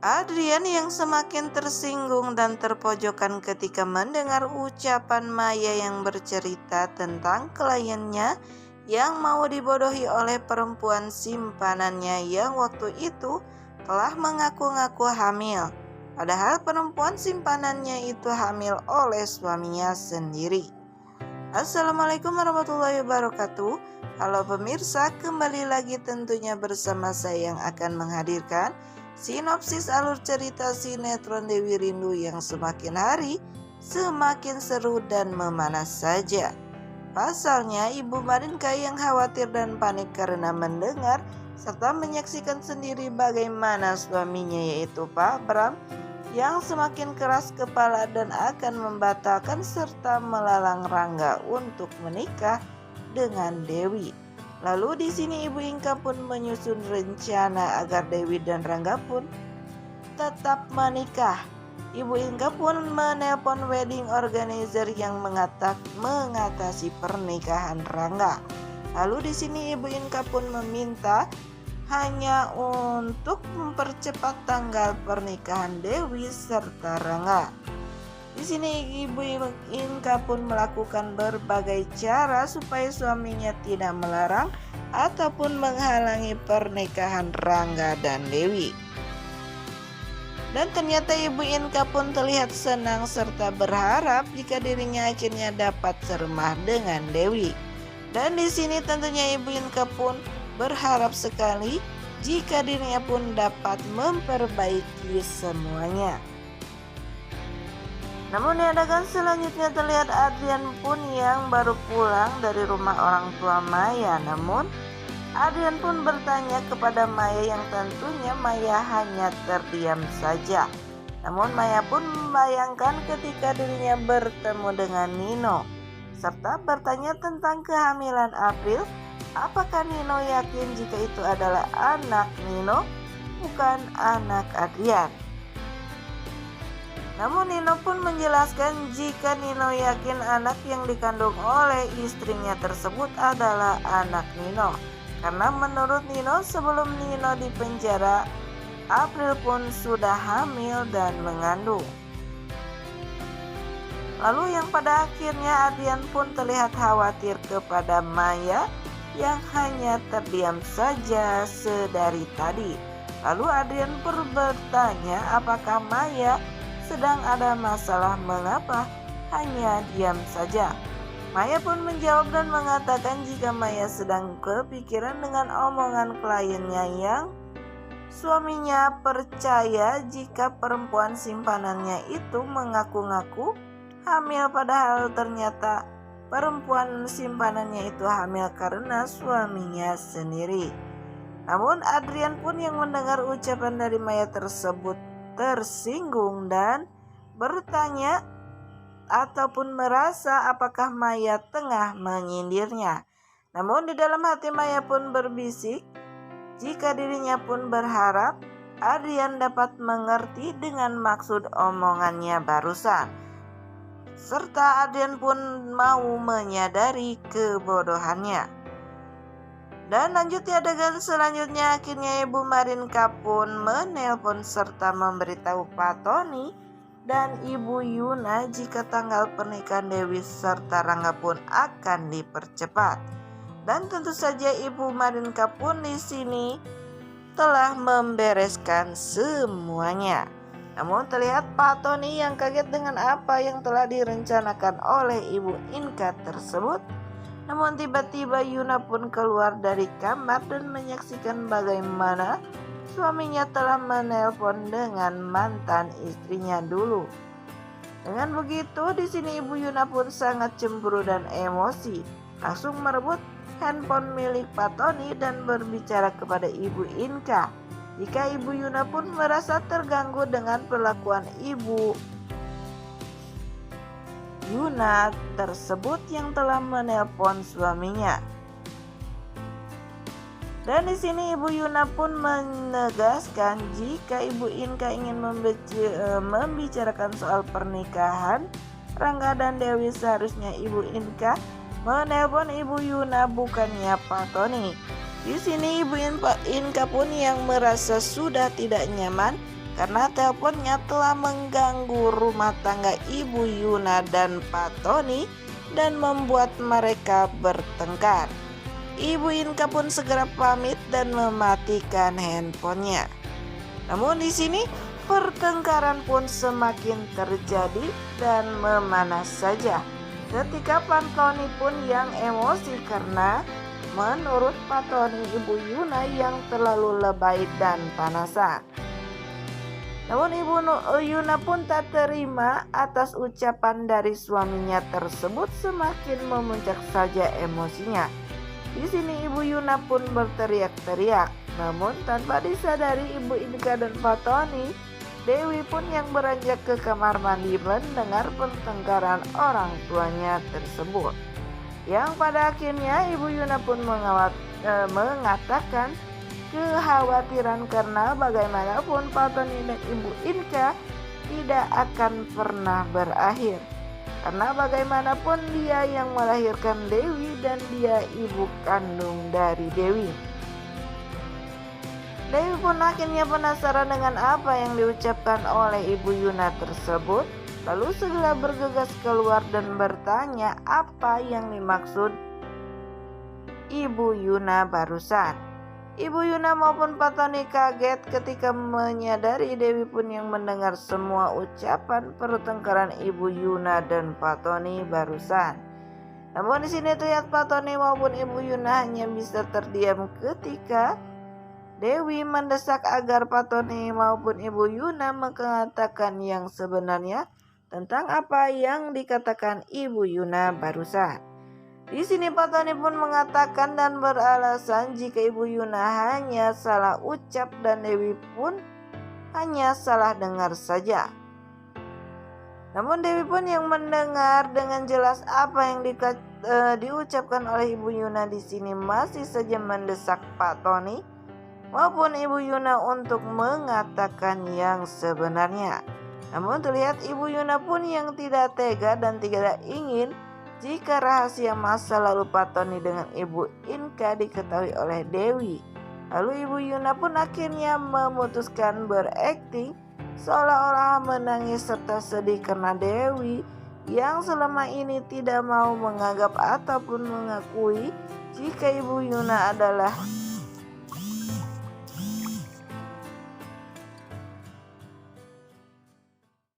Adrian yang semakin tersinggung dan terpojokan ketika mendengar ucapan Maya yang bercerita tentang kliennya yang mau dibodohi oleh perempuan simpanannya yang waktu itu telah mengaku-ngaku hamil. Padahal perempuan simpanannya itu hamil oleh suaminya sendiri. Assalamualaikum warahmatullahi wabarakatuh. Halo pemirsa, kembali lagi tentunya bersama saya yang akan menghadirkan sinopsis alur cerita sinetron Dewi Rindu yang semakin hari semakin seru dan memanas saja. Pasalnya Ibu Marinka yang khawatir dan panik karena mendengar serta menyaksikan sendiri bagaimana suaminya yaitu Pak Bram yang semakin keras kepala dan akan membatalkan serta melalang Rangga untuk menikah dengan Dewi. Lalu di sini Ibu Inka pun menyusun rencana agar Dewi dan Rangga pun tetap menikah. Ibu Inka pun menelpon wedding organizer yang mengatasi pernikahan Rangga. Lalu di sini Ibu Inka pun meminta hanya untuk mempercepat tanggal pernikahan Dewi serta Rangga. Di sini Ibu Inka pun melakukan berbagai cara supaya suaminya tidak melarang ataupun menghalangi pernikahan Rangga dan Dewi. Dan ternyata Ibu Inka pun terlihat senang serta berharap jika dirinya akhirnya dapat serumah dengan Dewi. Dan di sini tentunya Ibu Inka pun berharap sekali jika dirinya pun dapat memperbaiki semuanya. Namun di adegan selanjutnya terlihat Adrian pun yang baru pulang dari rumah orang tua Maya. Namun Adrian pun bertanya kepada Maya yang tentunya Maya hanya terdiam saja. Namun Maya pun membayangkan ketika dirinya bertemu dengan Nino serta bertanya tentang kehamilan April. Apakah Nino yakin jika itu adalah anak Nino, bukan anak Adrian? Namun Nino pun menjelaskan jika Nino yakin anak yang dikandung oleh istrinya tersebut adalah anak Nino. Karena menurut Nino sebelum Nino dipenjara, April pun sudah hamil dan mengandung. Lalu yang pada akhirnya Adrian pun terlihat khawatir kepada Maya yang hanya terdiam saja sedari tadi. Lalu Adrian pun bertanya apakah Maya sedang ada masalah, mengapa hanya diam saja. Maya pun menjawab dan mengatakan jika Maya sedang kepikiran dengan omongan kliennya yang suaminya percaya jika perempuan simpanannya itu mengaku-ngaku hamil padahal ternyata perempuan simpanannya itu hamil karena suaminya sendiri. Namun Adrian pun yang mendengar ucapan dari Maya tersebut tersinggung dan bertanya ataupun merasa apakah Maya tengah menyindirnya. Namun di dalam hati Maya pun berbisik jika dirinya pun berharap Adrian dapat mengerti dengan maksud omongannya barusan. Serta Adrian pun mau menyadari kebodohannya. Dan lanjut di adegan selanjutnya akhirnya Ibu Marinka pun menelpon serta memberitahu Pak Tony dan Ibu Yuna jika tanggal pernikahan Dewi serta Rangga pun akan dipercepat. Dan tentu saja Ibu Marinka pun di sini telah membereskan semuanya. Namun terlihat Pak Tony yang kaget dengan apa yang telah direncanakan oleh Ibu Inka tersebut. Namun tiba-tiba Yuna pun keluar dari kamar dan menyaksikan bagaimana suaminya telah menelpon dengan mantan istrinya dulu. Dengan begitu di sini Ibu Yuna pun sangat cemburu dan emosi. Langsung merebut handphone milik Pak Tony dan berbicara kepada Ibu Inka. Jika Ibu Yuna pun merasa terganggu dengan perlakuan Ibu Yuna tersebut yang telah menelpon suaminya. Dan di sini Ibu Yuna pun menegaskan jika Ibu Inka ingin membicarakan soal pernikahan Rangga dan Dewi seharusnya Ibu Inka menelpon Ibu Yuna bukannya Pak Tony. Di sini Ibu Inka pun yang merasa sudah tidak nyaman karena teleponnya telah mengganggu rumah tangga Ibu Yuna dan Pak Tony dan membuat mereka bertengkar. Ibu Inka pun segera pamit dan mematikan handphonenya. Namun di sini pertengkaran pun semakin terjadi dan memanas saja. Ketika Pak Tony pun yang emosi karena menurut Pak Tony Ibu Yuna yang terlalu lebay dan panasan. Namun Ibu Yuna pun tak terima atas ucapan dari suaminya tersebut, semakin memuncak saja emosinya. Di sini Ibu Yuna pun berteriak-teriak, namun tanpa disadari Ibu Inka dan Pak Tony, Dewi pun yang beranjak ke kamar mandi mendengar pertengkaran orang tuanya tersebut. Yang pada akhirnya Ibu Yuna pun mengatakan kekhawatiran karena bagaimanapun Pak Tony dan Ibu Inka tidak akan pernah berakhir. Karena bagaimanapun dia yang melahirkan Dewi dan dia ibu kandung dari Dewi. Dewi pun akhirnya penasaran dengan apa yang diucapkan oleh Ibu Yuna tersebut, lalu segera bergegas keluar dan bertanya apa yang dimaksud Ibu Yuna barusan. Ibu Yuna maupun Pak Tony kaget ketika menyadari Dewi pun yang mendengar semua ucapan pertengkaran Ibu Yuna dan Pak Tony barusan. Namun di sini terlihat Pak Tony maupun Ibu Yuna hanya bisa terdiam ketika Dewi mendesak agar Pak Tony maupun Ibu Yuna mengatakan yang sebenarnya tentang apa yang dikatakan Ibu Yuna barusan. Di sini Pak Tony pun mengatakan dan beralasan jika Ibu Yuna hanya salah ucap dan Dewi pun hanya salah dengar saja. Namun Dewi pun yang mendengar dengan jelas apa yang diucapkan oleh Ibu Yuna di sini masih saja mendesak Pak Tony maupun Ibu Yuna untuk mengatakan yang sebenarnya. Namun terlihat Ibu Yuna pun yang tidak tega dan tidak ingin jika rahasia masa lalu Pak Tony dengan Ibu Inka diketahui oleh Dewi. Lalu Ibu Yuna pun akhirnya memutuskan berakting seolah-olah menangis serta sedih karena Dewi yang selama ini tidak mau menganggap ataupun mengakui jika Ibu Yuna adalah